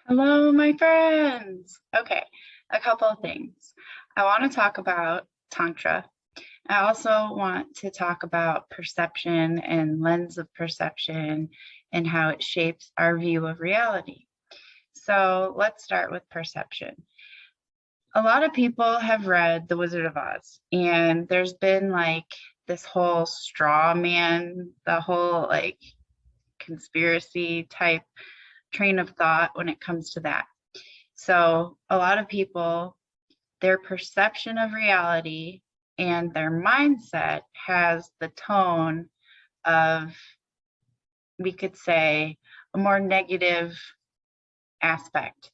Hello, my friends. Okay, a couple of things. I want to talk about Tantra. I also want to talk about perception and lens of perception and how it shapes our view of reality. So let's start with perception. A lot of people have read The Wizard of Oz, and there's been like this whole straw man, the whole like conspiracy type train of thought when it comes to that. So a lot of people, their perception of reality and their mindset has the tone of, we could say, a more negative aspect.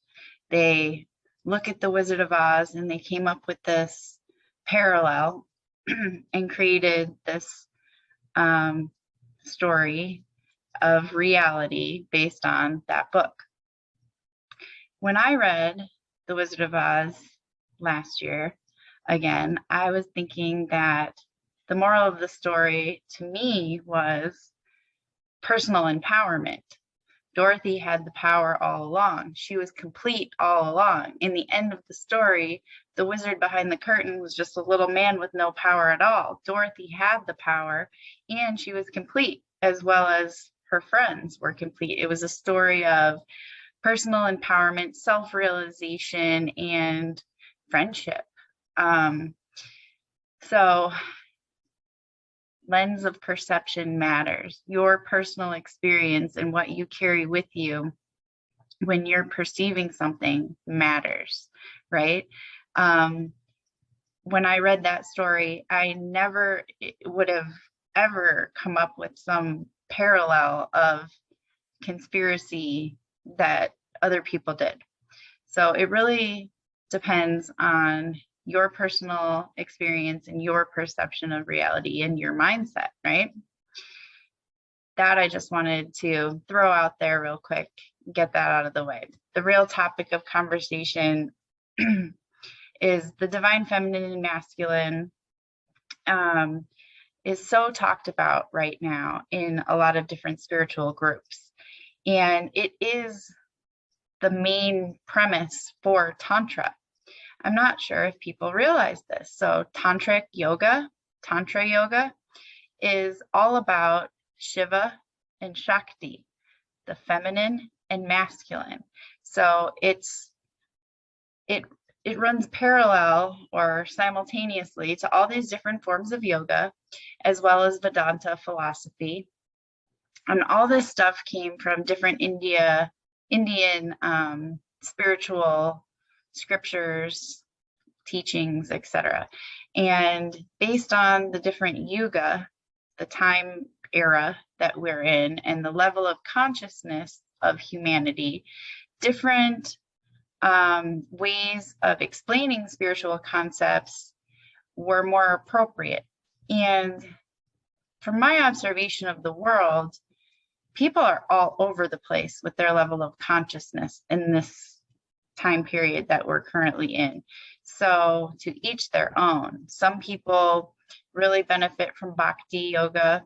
They look at the Wizard of Oz and they came up with this parallel and created this story of reality based on that book. When I read The Wizard of Oz last year, again, I was thinking that the moral of the story to me was personal empowerment. Dorothy had the power all along. She was complete all along. In the end of the story, the wizard behind the curtain was just a little man with no power at all. Dorothy had the power and she was complete, as well as her friends were complete. It was a story of personal empowerment, self-realization, and friendship. So lens of perception matters. Your personal experience and what you carry with you when you're perceiving something matters, right? When I read that story, I never would have ever come up with some parallel of conspiracy that other people did. So it really depends on your personal experience and your perception of reality and your mindset, right? That I just wanted to throw out there real quick, get that out of the way. The real topic of conversation is the divine feminine and masculine is so talked about right now in a lot of different spiritual groups. And it is the main premise for Tantra. I'm not sure if people realize this. So Tantra yoga is all about Shiva and Shakti, the feminine and masculine. So it runs parallel or simultaneously to all these different forms of yoga, as well as Vedanta philosophy. And all this stuff came from different Indian spiritual scriptures, teachings, etc. And based on the different yuga, the time era that we're in, and the level of consciousness of humanity, different ways of explaining spiritual concepts were more appropriate. And from my observation of the world, people are all over the place with their level of consciousness in this time period that we're currently in. So to each their own. Some people really benefit from bhakti yoga,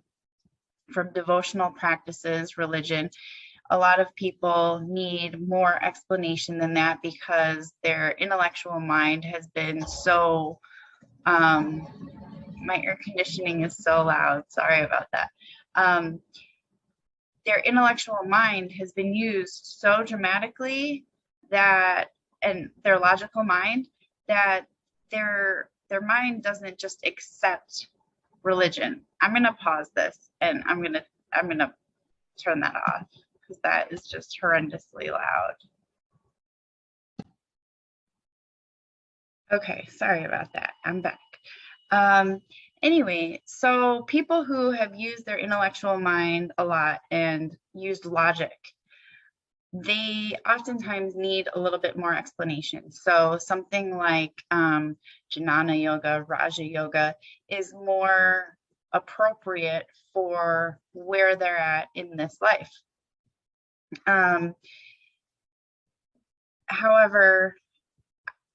from devotional practices, religion. A lot of people need more explanation than that because their intellectual mind has been so, my air conditioning is so loud, sorry about that. Their intellectual mind has been used so dramatically that, and their logical mind, that their mind doesn't just accept religion. I'm gonna pause this and I'm gonna turn that off because that is just horrendously loud. Okay, sorry about that. I'm back. Anyway, so people who have used their intellectual mind a lot and used logic, they oftentimes need a little bit more explanation. So something like Jnana yoga, Raja yoga is more appropriate for where they're at in this life. However,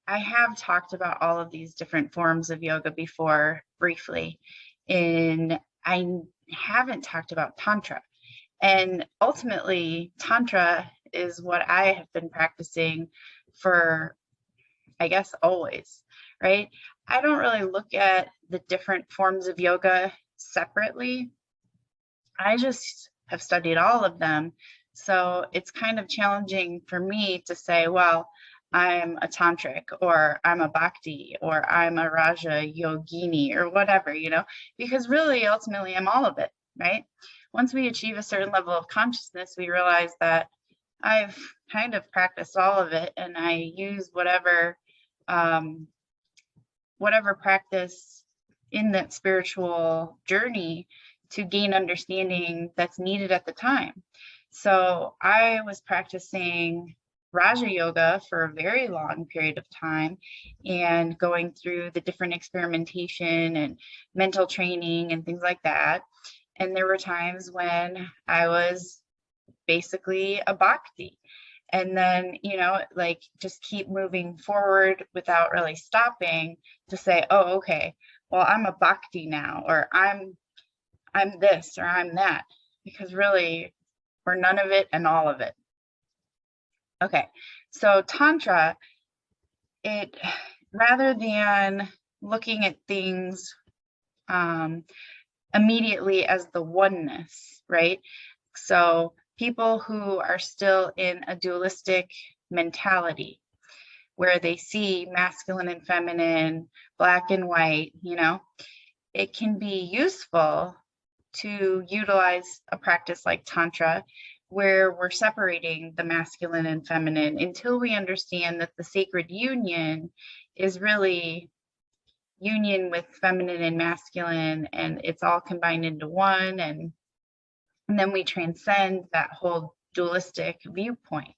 I have talked about all of these different forms of yoga before briefly, and I haven't talked about Tantra. And ultimately, Tantra is what I have been practicing for, I guess, always, right? I don't really look at the different forms of yoga separately. I just have studied all of them. So it's kind of challenging for me to say, well, I'm a tantric, or I'm a bhakti, or I'm a Raja yogini, or whatever, because really, ultimately, I'm all of it, right? Once we achieve a certain level of consciousness, we realize that I've kind of practiced all of it, and I use whatever practice in that spiritual journey to gain understanding that's needed at the time. So I was practicing Raja Yoga for a very long period of time and going through the different experimentation and mental training and things like that. And there were times when I was basically a bhakti. And then, like, just keep moving forward without really stopping to say, oh, okay, well, I'm a bhakti now, or I'm this, or I'm that, because really we're none of it and all of it. Okay, so Tantra, it, rather than looking at things immediately as the oneness, right? So people who are still in a dualistic mentality, where they see masculine and feminine, black and white, it can be useful to utilize a practice like Tantra, where we're separating the masculine and feminine until we understand that the sacred union is really union with feminine and masculine, and it's all combined into one, and then we transcend that whole dualistic viewpoint.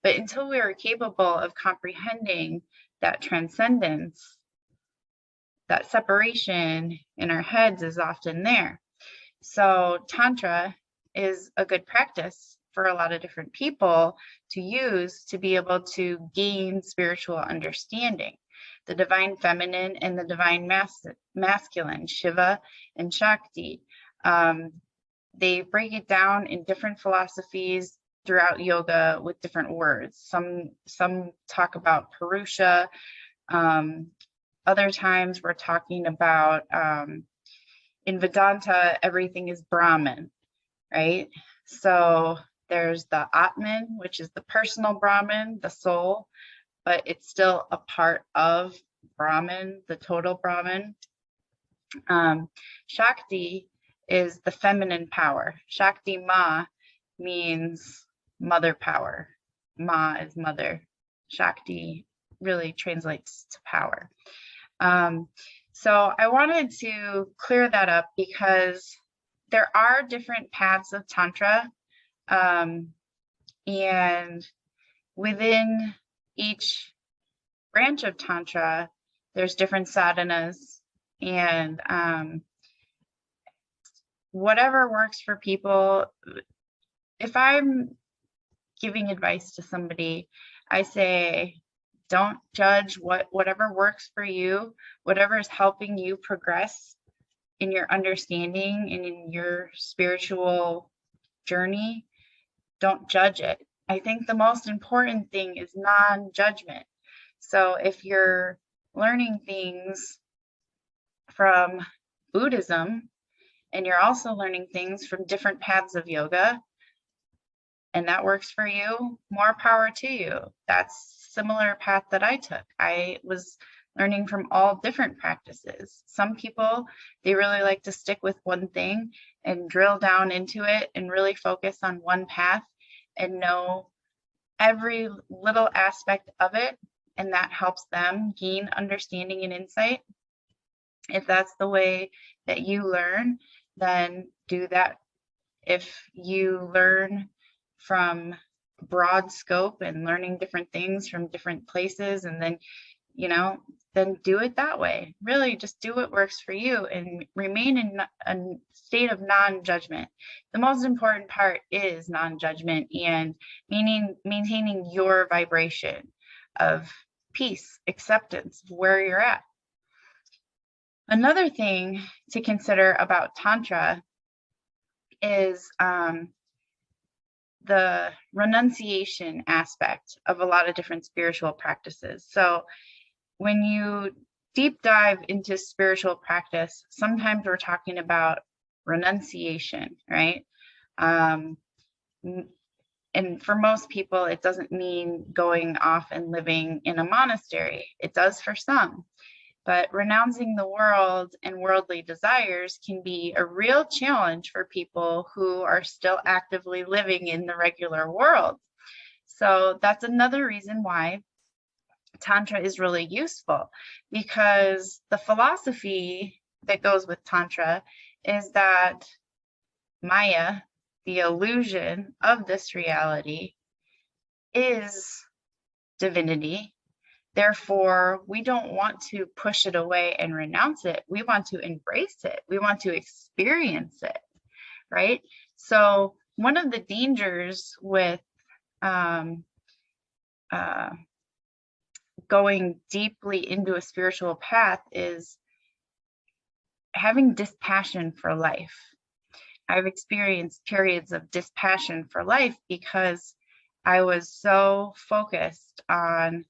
But until we are capable of comprehending that transcendence, that separation in our heads is often there. So Tantra is a good practice for a lot of different people to use to be able to gain spiritual understanding. The divine feminine and the divine masculine, Shiva and Shakti. They break it down in different philosophies throughout yoga with different words. Some talk about Purusha. Other times we're talking about, in Vedanta, everything is Brahman, right? So there's the Atman, which is the personal Brahman, the soul, but it's still a part of Brahman, the total Brahman. Shakti is the feminine power. Shakti Ma means mother power. Ma is mother. Shakti really translates to power. So I wanted to clear that up because there are different paths of Tantra, and within each branch of Tantra, there's different sadhanas, and whatever works for people. If I'm giving advice to somebody, I say, don't judge whatever works for you, whatever is helping you progress in your understanding and in your spiritual journey. Don't judge it. I think the most important thing is non-judgment. So if you're learning things from Buddhism and you're also learning things from different paths of yoga, and that works for you, more power to you. That's a similar path that I took. I was learning from all different practices. Some people, they really like to stick with one thing and drill down into it and really focus on one path and know every little aspect of it, and that helps them gain understanding and insight. If that's the way that you learn, then do that. If you learn from broad scope and learning different things from different places, and then then do it that way. Really just do what works for you and remain in a state of non-judgment. The most important part is non-judgment and maintaining your vibration of peace, acceptance of where you're at. Another thing to consider about Tantra is the renunciation aspect of a lot of different spiritual practices. So when you deep dive into spiritual practice, sometimes we're talking about renunciation, right? And for most people, it doesn't mean going off and living in a monastery. It does for some. But renouncing the world and worldly desires can be a real challenge for people who are still actively living in the regular world. So that's another reason why Tantra is really useful, because the philosophy that goes with Tantra is that Maya, the illusion of this reality, is divinity. Therefore, we don't want to push it away and renounce it. We want to embrace it. We want to experience it, right? So one of the dangers with going deeply into a spiritual path is having dispassion for life. I've experienced periods of dispassion for life because I was so focused on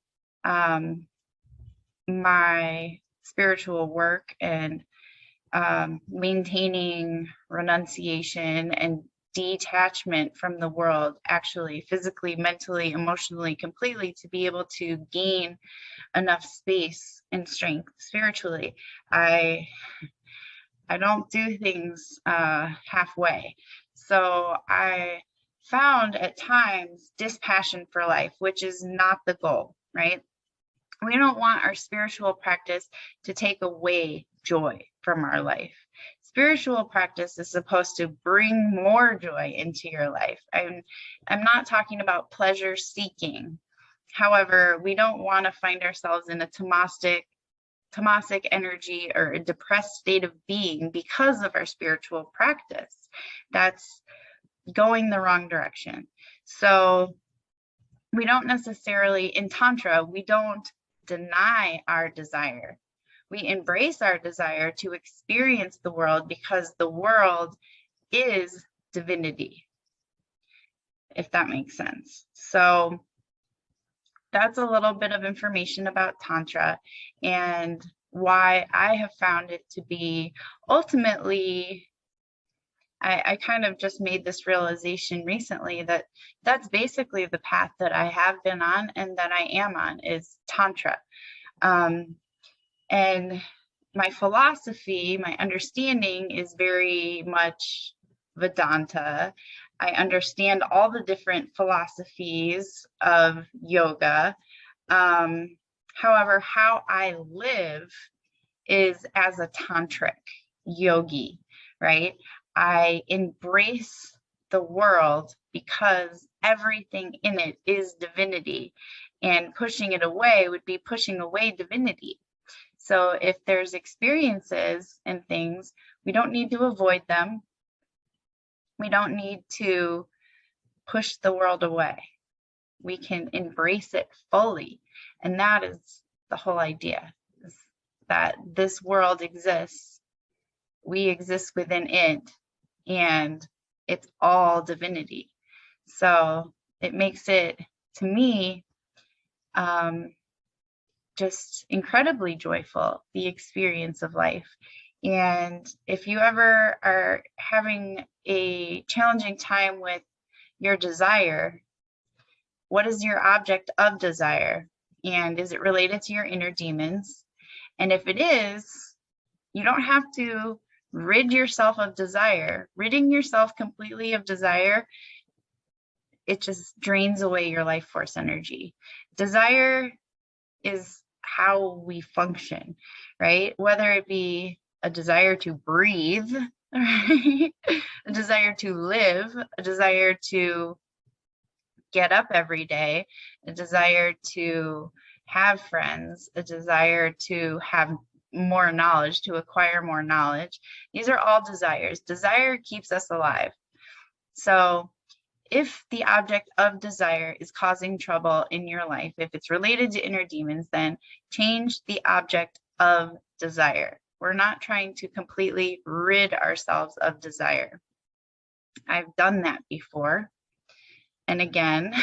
my spiritual work and maintaining renunciation and detachment from the world, actually physically, mentally, emotionally, completely, to be able to gain enough space and strength spiritually. I don't do things halfway. So I found at times dispassion for life, which is not the goal, right? We don't want our spiritual practice to take away joy from our life. Spiritual practice is supposed to bring more joy into your life. I'm not talking about pleasure seeking. However, we don't want to find ourselves in a tamasic energy or a depressed state of being because of our spiritual practice. That's going the wrong direction. So we don't necessarily, in Tantra, we don't deny our desire. We embrace our desire to experience the world because the world is divinity, if that makes sense. So that's a little bit of information about Tantra and why I have found it to be ultimately, I kind of just made this realization recently that that's basically the path that I have been on and that I am on, is Tantra. And my philosophy, my understanding is very much Vedanta. I understand all the different philosophies of yoga. However, how I live is as a tantric yogi, right? I embrace the world because everything in it is divinity, and pushing it away would be pushing away divinity. So if there's experiences and things, we don't need to avoid them. We don't need to push the world away. We can embrace it fully. And that is the whole idea, is that this world exists. We exist within it, and it's all divinity. So it makes it, to me, just incredibly joyful, the experience of life. And if you ever are having a challenging time with your desire, what is your object of desire? And is it related to your inner demons? And if it is, you don't have to rid yourself of desire. Ridding yourself completely of desire, it just drains away your life force energy. Desire is how we function, right? Whether it be a desire to breathe, right? A desire to live, a desire to get up every day, a desire to have friends, a desire to have more knowledge, to acquire more knowledge. These are all desires. Desire keeps us alive. So if the object of desire is causing trouble in your life, if it's related to inner demons, then change the object of desire. We're not trying to completely rid ourselves of desire. I've done that before. and again,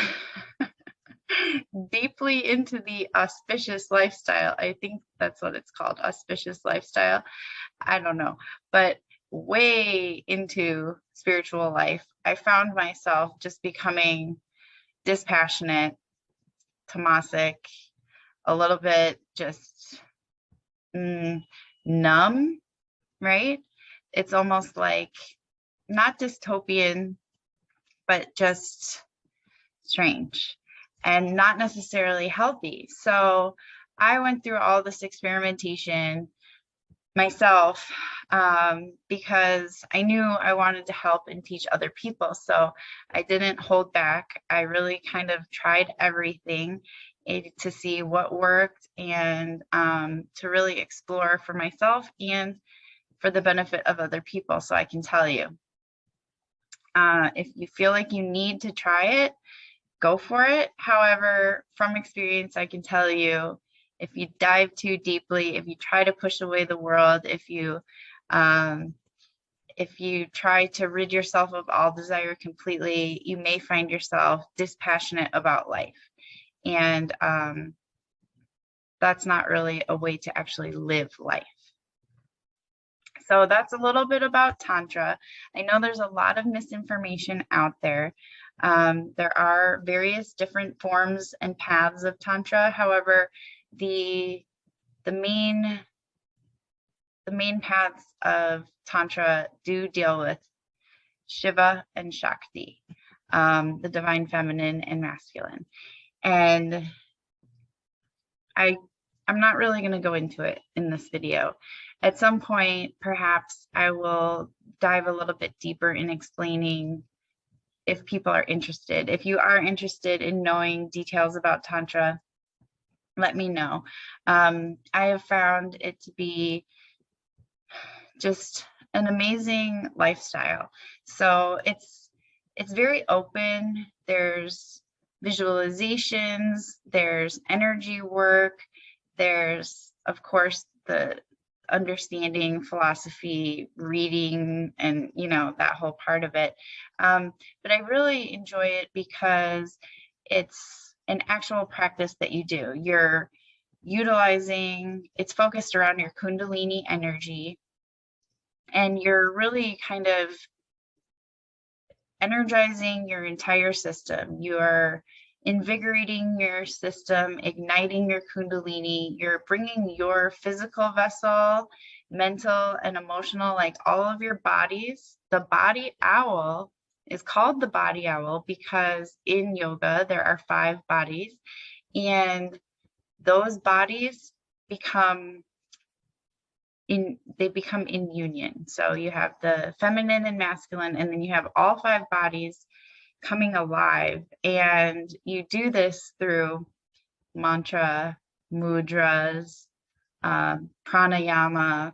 deeply into the auspicious lifestyle. I think that's what it's called, auspicious lifestyle. I don't know, but way into spiritual life, I found myself just becoming dispassionate, tamasic, a little bit just numb, right? It's almost like not dystopian, but just strange and not necessarily healthy. So I went through all this experimentation myself because I knew I wanted to help and teach other people. So I didn't hold back. I really kind of tried everything to see what worked and to really explore for myself and for the benefit of other people. So I can tell you, if you feel like you need to try it, go for it. However, from experience, I can tell you, if you dive too deeply, if you try to push away the world, if you try to rid yourself of all desire completely, you may find yourself dispassionate about life. And that's not really a way to actually live life. So that's a little bit about Tantra. I know there's a lot of misinformation out there. There are various different forms and paths of Tantra. However, the main paths of Tantra do deal with Shiva and Shakti, the divine feminine and masculine. And I'm not really going to go into it in this video. At some point, perhaps I will dive a little bit deeper in explaining if people are interested. If you are interested in knowing details about Tantra, let me know. I have found it to be just an amazing lifestyle. So it's very open. There's visualizations, there's energy work, there's, of course, the understanding, philosophy, reading, and that whole part of it. But I really enjoy it because it's an actual practice that you do. You're utilizing, it's focused around your Kundalini energy, and you're really kind of energizing your entire system. You are invigorating your system, igniting your Kundalini. You're bringing your physical vessel, mental and emotional, like all of your bodies. The body owl is called the body owl because in yoga there are 5 bodies, and those bodies become in union. So you have the feminine and masculine, and then you have all 5 bodies coming alive. And you do this through mantra, mudras, pranayama,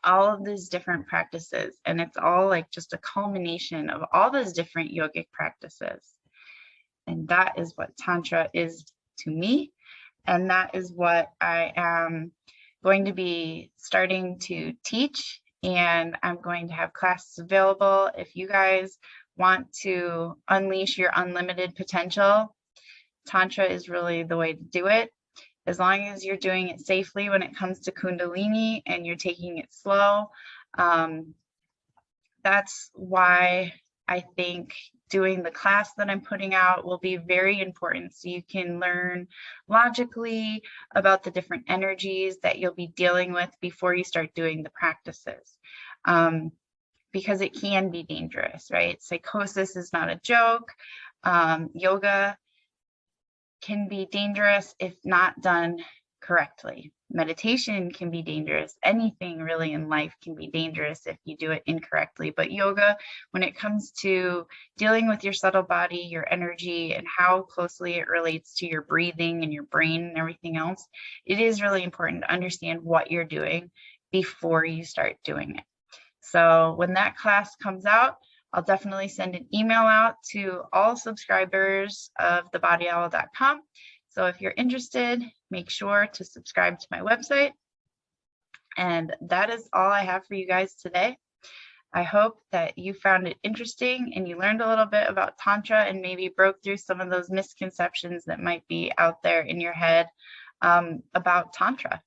all of these different practices. And it's all like just a culmination of all those different yogic practices. And that is what Tantra is to me. And that is what I am going to be starting to teach. And I'm going to have classes available. If you guys want to unleash your unlimited potential, Tantra is really the way to do it. As long as you're doing it safely when it comes to Kundalini and you're taking it slow. That's why I think doing the class that I'm putting out will be very important, so you can learn logically about the different energies that you'll be dealing with before you start doing the practices. Because it can be dangerous, right? Psychosis is not a joke. Yoga can be dangerous if not done correctly. Meditation can be dangerous. Anything really in life can be dangerous if you do it incorrectly. But yoga, when it comes to dealing with your subtle body, your energy, and how closely it relates to your breathing and your brain and everything else, it is really important to understand what you're doing before you start doing it. So when that class comes out, I'll definitely send an email out to all subscribers of thebodyowl.com. So if you're interested, make sure to subscribe to my website. And that is all I have for you guys today. I hope that you found it interesting and you learned a little bit about Tantra and maybe broke through some of those misconceptions that might be out there in your head about Tantra.